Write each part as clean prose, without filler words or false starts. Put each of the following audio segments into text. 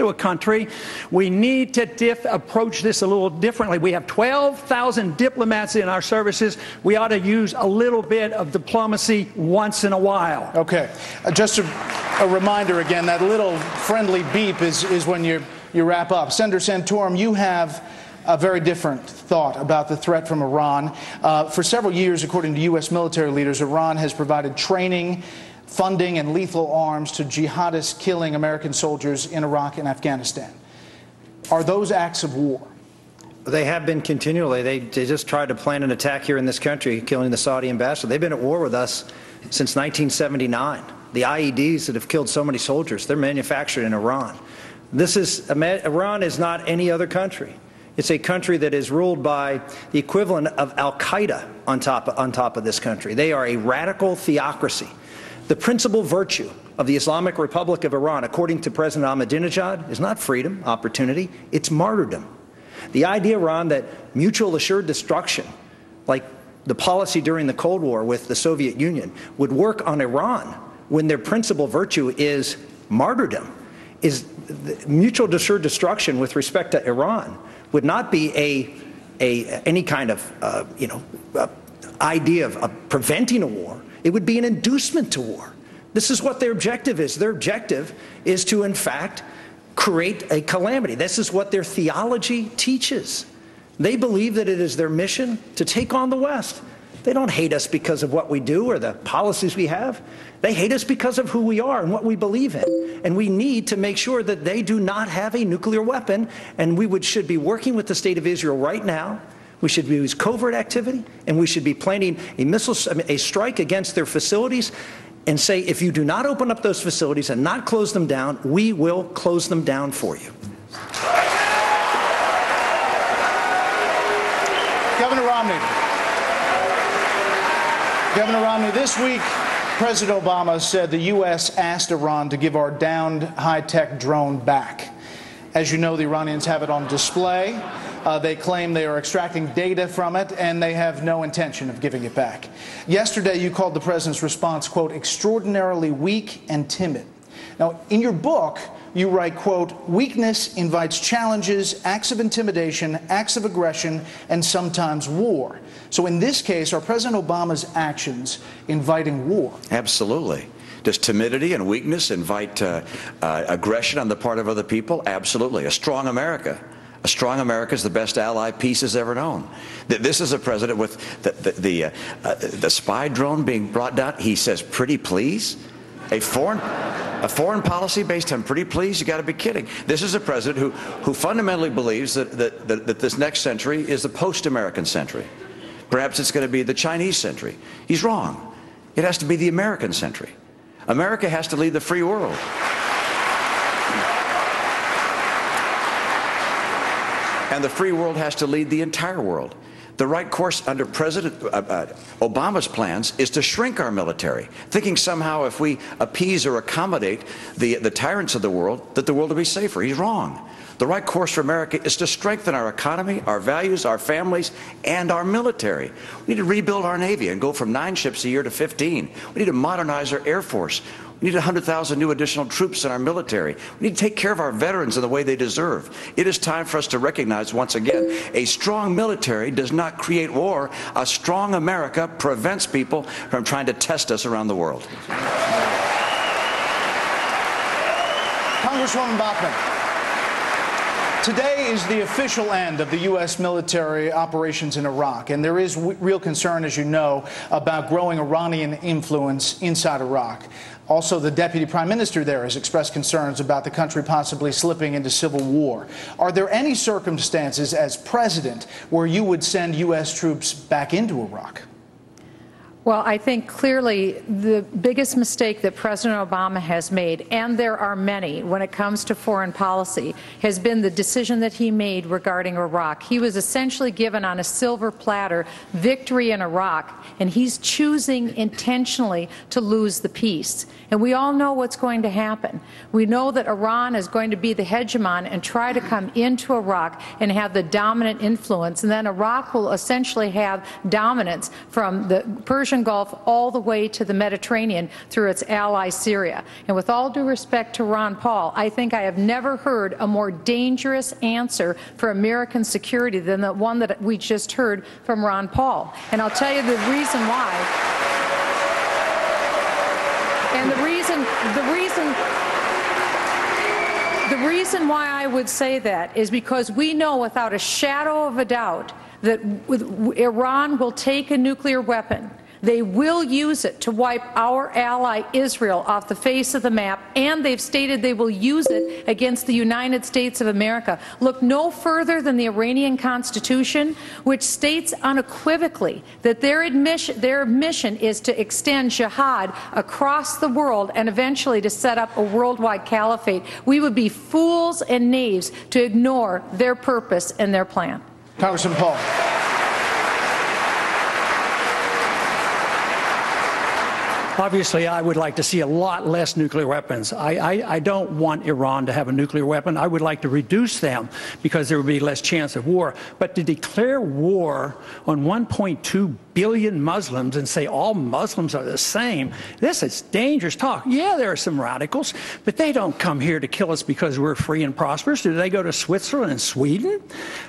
into a country, we need to approach this a little differently. We have 12,000 diplomats in our services. We ought to use a little bit of diplomacy once in a while. Okay. Just a reminder again, that little friendly beep is when you wrap up. Senator Santorum, you have a very different thought about the threat from Iran. For several years, according to U.S. military leaders, Iran has provided training, funding, and lethal arms to jihadists killing American soldiers in Iraq and Afghanistan. Are those acts of war? They have been continually. They just tried to plan an attack here in this country, killing the Saudi ambassador. They've been at war with us since 1979. The IEDs that have killed so many soldiers, they're manufactured in Iran. Iran is not any other country. It's a country that is ruled by the equivalent of Al-Qaeda on top of this country. They are a radical theocracy. The principal virtue of the Islamic Republic of Iran, according to President Ahmadinejad, is not freedom, opportunity, it's martyrdom. The idea, Ron, that mutual assured destruction, like the policy during the Cold War with the Soviet Union, would work on Iran when their principal virtue is martyrdom, is mutual assured destruction with respect to Iran would not be any kind of idea of preventing a war. It would be an inducement to war. This is what their objective is. Their objective is to, in fact, create a calamity. This is what their theology teaches. They believe that it is their mission to take on the West. They don't hate us because of what we do or the policies we have. They hate us because of who we are and what we believe in. And we need to make sure that they do not have a nuclear weapon. And we should be working with the State of Israel right now. We should use covert activity, and we should be planning a strike against their facilities and say, if you do not open up those facilities and not close them down, we will close them down for you. Governor Romney, this week, President Obama said the U.S. asked Iran to give our downed high-tech drone back. As you know, the Iranians have it on display. They claim they are extracting data from it, and they have no intention of giving it back. Yesterday, you called the president's response, quote, extraordinarily weak and timid. Now, in your book, you write, quote, weakness invites challenges, acts of intimidation, acts of aggression, and sometimes war. So in this case, are President Obama's actions inviting war? Absolutely. Does timidity and weakness invite aggression on the part of other people? Absolutely. A strong America. A strong America is the best ally peace has ever known. This is a president with the spy drone being brought down. He says, pretty please? A foreign policy based on pretty please? You got to be kidding. This is a president who fundamentally believes that this next century is the post-American century. Perhaps it's going to be the Chinese century. He's wrong. It has to be the American century. America has to lead the free world. And the free world has to lead the entire world. The right course under President Obama's plans is to shrink our military, thinking somehow if we appease or accommodate the tyrants of the world, that the world will be safer. He's wrong. The right course for America is to strengthen our economy, our values, our families, and our military. We need to rebuild our Navy and go from 9 ships a year to 15. We need to modernize our Air Force. We need 100,000 new additional troops in our military. We need to take care of our veterans in the way they deserve. It is time for us to recognize once again, a strong military does not create war. A strong America prevents people from trying to test us around the world. Congresswoman Bachmann. Today is the official end of the U.S. military operations in Iraq, and there is real concern, as you know, about growing Iranian influence inside Iraq. Also, the Deputy Prime Minister there has expressed concerns about the country possibly slipping into civil war. Are there any circumstances as president where you would send U.S. troops back into Iraq? Well, I think clearly the biggest mistake that President Obama has made, and there are many when it comes to foreign policy, has been the decision that he made regarding Iraq. He was essentially given on a silver platter victory in Iraq, and he's choosing intentionally to lose the peace. And we all know what's going to happen. We know that Iran is going to be the hegemon and try to come into Iraq and have the dominant influence, and then Iraq will essentially have dominance from the Persian Persian Gulf all the way to the Mediterranean through its ally Syria. And with all due respect to Ron Paul, I think I have never heard a more dangerous answer for American security than the one that we just heard from Ron Paul. And I'll tell you the reason why. And the reason why I would say that is because we know without a shadow of a doubt that Iran will take a nuclear weapon. They will use it to wipe our ally Israel off the face of the map, and they've stated they will use it against the United States of America. Look no further than the Iranian Constitution, which states unequivocally that their mission is to extend jihad across the world and eventually to set up a worldwide caliphate. We would be fools and knaves to ignore their purpose and their plan. Congressman Paul. Obviously, I would like to see a lot less nuclear weapons. I don't want Iran to have a nuclear weapon. I would like to reduce them because there would be less chance of war. But to declare war on 1.2 billion Muslims and say all Muslims are the same, this is dangerous talk. Yeah, there are some radicals, but they don't come here to kill us because we're free and prosperous. Do they go to Switzerland and Sweden?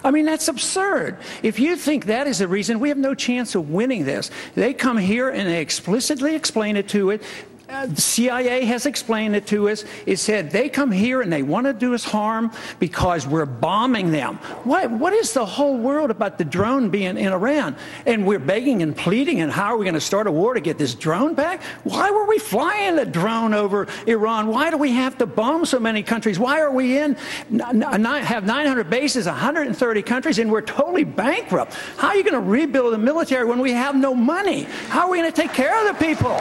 I mean, that's absurd. If you think that is the reason, we have no chance of winning this. They come here and they explicitly explain it to it. The CIA has explained it to us. It said they come here and they want to do us harm because we're bombing them. What is the whole world about the drone being in Iran? And we're begging and pleading, and how are we going to start a war to get this drone back? Why were we flying the drone over Iran? Why do we have to bomb so many countries? Why are we have 900 bases, 130 countries, and we're totally bankrupt? How are you going to rebuild the military when we have no money? How are we going to take care of the people?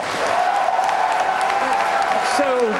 So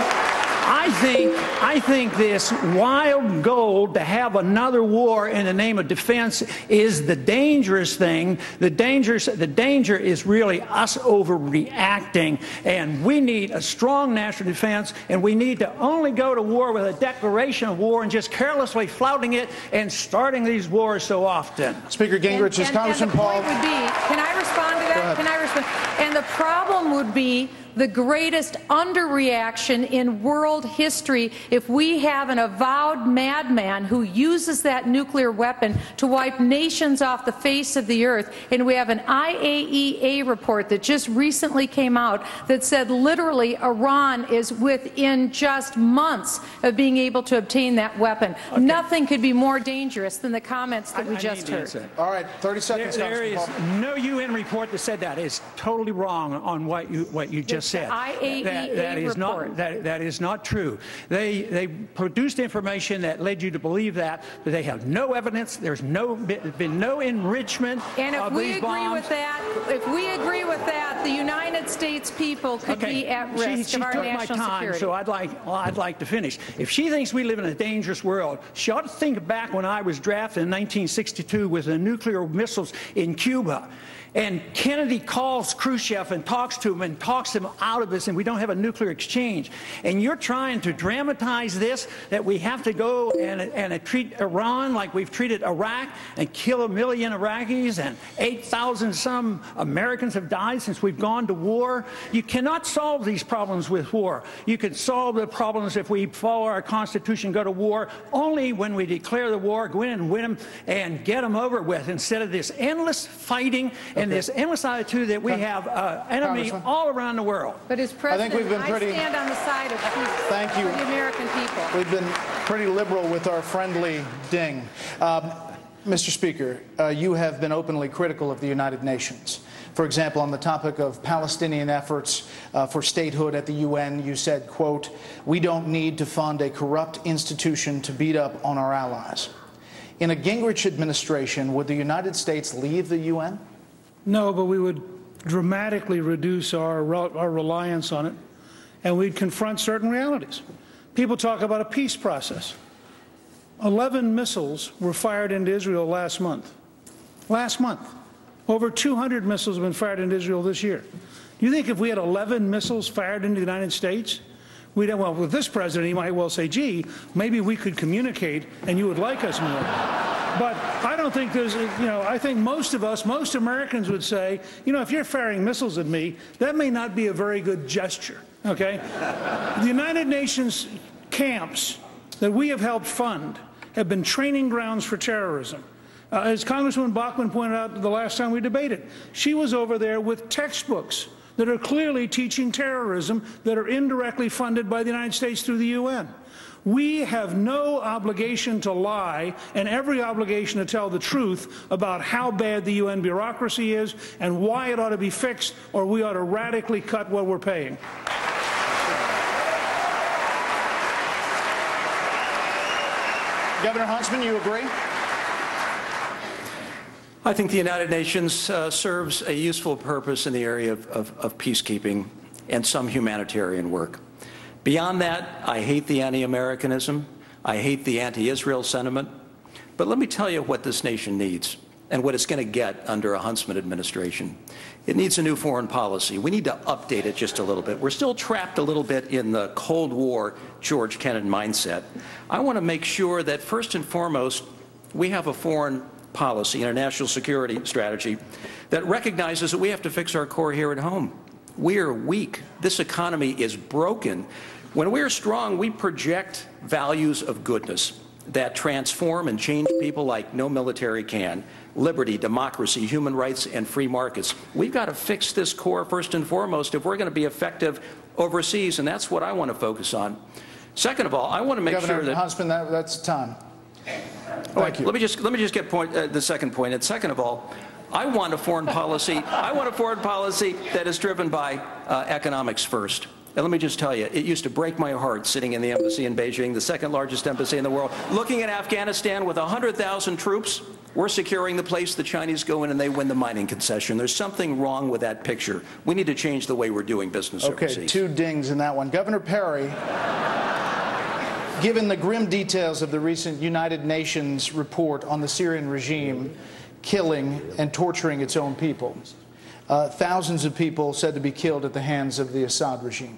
I think this wild goal to have another war in the name of defense is the dangerous thing. The danger is really us overreacting, and we need a strong national defense, and we need to only go to war with a declaration of war and just carelessly flouting it and starting these wars so often. Speaker Gingrich, is Congressman Paul. Would be, can I respond to that? Can I respond? And the problem would be the greatest underreaction in world history if we have an avowed madman who uses that nuclear weapon to wipe nations off the face of the earth. And we have an IAEA report that just recently came out that said literally Iran is within just months of being able to obtain that weapon. Okay. Nothing could be more dangerous than the comments that we just heard. All right, 30 seconds. There is no UN report that said that. It's totally wrong on what you just said. IAEA report. That is not true. They produced information that led you to believe that, but they have no evidence. There's been no enrichment of these bombs. And if we agree with that, the United States people could be at risk of our national security. So I'd like to finish. If she thinks we live in a dangerous world, she ought to think back when I was drafted in 1962 with the nuclear missiles in Cuba. And Kennedy calls Khrushchev and talks to him and talks him out of this, and we don't have a nuclear exchange. And you're trying to dramatize this, that we have to go and treat Iran like we've treated Iraq and kill 1 million Iraqis, and 8,000 some Americans have died since we've gone to war. You cannot solve these problems with war. You can solve the problems if we follow our Constitution, go to war, only when we declare the war, go in and win them and get them over with, instead of this endless fighting and this endless attitude that we have enemy all around the world. But as President, I stand on the side of peace. Thank you. For the American people. We've been pretty liberal with our friendly ding. Mr. Speaker, you have been openly critical of the United Nations. For example, on the topic of Palestinian efforts for statehood at the UN, you said, quote, "We don't need to fund a corrupt institution to beat up on our allies." In a Gingrich administration, would the United States leave the UN? No, but we would dramatically reduce our reliance on it, and we'd confront certain realities. People talk about a peace process. 11 missiles were fired into Israel last month. Last month. Over 200 missiles have been fired into Israel this year. Do you think if we had 11 missiles fired into the United States, we'd have, well, with this president, he might well say, gee, maybe we could communicate and you would like us more. But I don't think there's, I think most of us, most Americans would say, if you're firing missiles at me, that may not be a very good gesture, okay? The United Nations camps that we have helped fund have been training grounds for terrorism. As Congresswoman Bachmann pointed out the last time we debated, she was over there with textbooks that are clearly teaching terrorism that are indirectly funded by the United States through the UN. We have no obligation to lie and every obligation to tell the truth about how bad the UN bureaucracy is and why it ought to be fixed, or we ought to radically cut what we're paying. Governor Huntsman, you agree? I think the United Nations serves a useful purpose in the area of peacekeeping and some humanitarian work. Beyond that, I hate the anti-Americanism. I hate the anti-Israel sentiment. But let me tell you what this nation needs and what it's going to get under a Huntsman administration. It needs a new foreign policy. We need to update it just a little bit. We're still trapped a little bit in the Cold War George Kennan mindset. I want to make sure that first and foremost, we have a foreign policy and a national security strategy that recognizes that we have to fix our core here at home. We are weak. This economy is broken. When we're strong, we project values of goodness that transform and change people like no military can. Liberty, democracy, human rights, and free markets. We've got to fix this core first and foremost if we're going to be effective overseas, and that's what I want to focus on. Second of all, I want to make Governor sure that... Huntsman, that's time. Thank you. Let me just get the second point. And second of all, I want a foreign policy. I want a foreign policy that is driven by economics first. And let me just tell you, it used to break my heart sitting in the embassy in Beijing, the second largest embassy in the world, looking at Afghanistan with 100,000 troops. We're securing the place. The Chinese go in and they win the mining concession. There's something wrong with that picture. We need to change the way we're doing business overseas. Okay, 2 dings in that one. Governor Perry, given the grim details of the recent United Nations report on the Syrian regime killing and torturing its own people, thousands of people said to be killed at the hands of the Assad regime,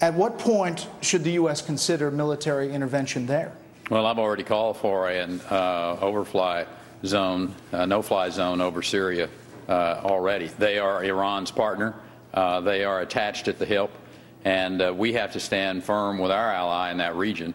at what point should the U.S. consider military intervention there? Well, I've already called for an overfly zone, no-fly zone over Syria already. They are Iran's partner. They are attached at the hip. And we have to stand firm with our ally in that region,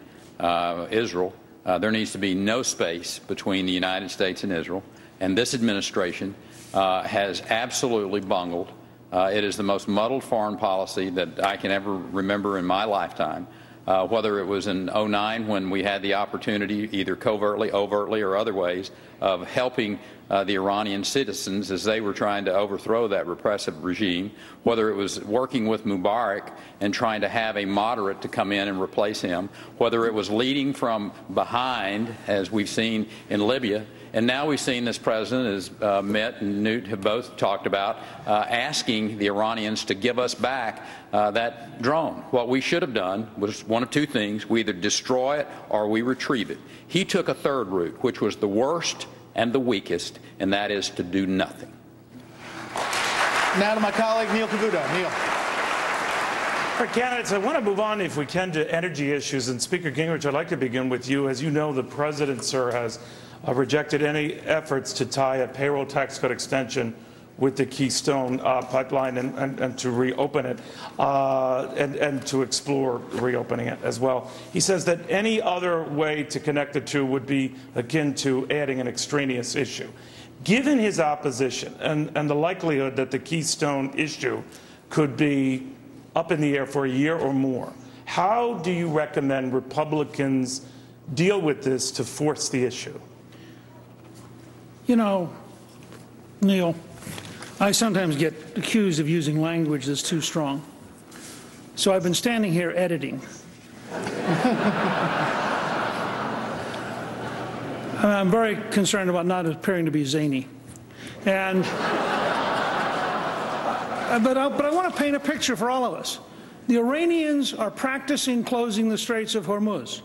Israel. There needs to be no space between the United States and Israel. And this administration has absolutely bungled. It is the most muddled foreign policy that I can ever remember in my lifetime. Whether it was in 2009 when we had the opportunity, either covertly, overtly, or other ways, of helping the Iranian citizens as they were trying to overthrow that repressive regime, whether it was working with Mubarak and trying to have a moderate to come in and replace him, whether it was leading from behind, as we've seen in Libya. And now we've seen this president, as Mitt and Newt have both talked about, asking the Iranians to give us back that drone. What we should have done was one of 2 things. We either destroy it or we retrieve it. He took a third route, which was the worst and the weakest, and that is to do nothing. Now to my colleague, Neil Cavuto. Neil. For candidates, I want to move on, if we can, to energy issues. And Speaker Gingrich, I'd like to begin with you. As you know, the president, sir, has rejected any efforts to tie a payroll tax cut extension with the Keystone pipeline and to reopen it and to explore reopening it as well. He says that any other way to connect the two would be akin to adding an extraneous issue. Given his opposition and the likelihood that the Keystone issue could be up in the air for a year or more, how do you recommend Republicans deal with this to force the issue? You know, Neil, I sometimes get accused of using language that's too strong. So I've been standing here editing. I'm very concerned about not appearing to be zany. And, but I want to paint a picture for all of us. The Iranians are practicing closing the Straits of Hormuz.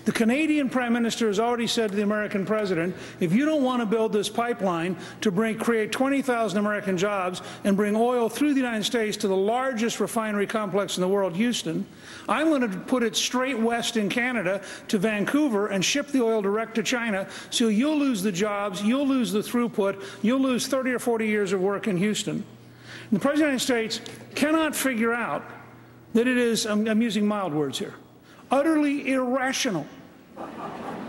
The Canadian Prime Minister has already said to the American President, if you don't want to build this pipeline to create 20,000 American jobs and bring oil through the United States to the largest refinery complex in the world, Houston, I'm going to put it straight west in Canada to Vancouver and ship the oil direct to China, so you'll lose the jobs, you'll lose the throughput, you'll lose 30 or 40 years of work in Houston. And the President of the United States cannot figure out that it is, I'm using mild words here, utterly irrational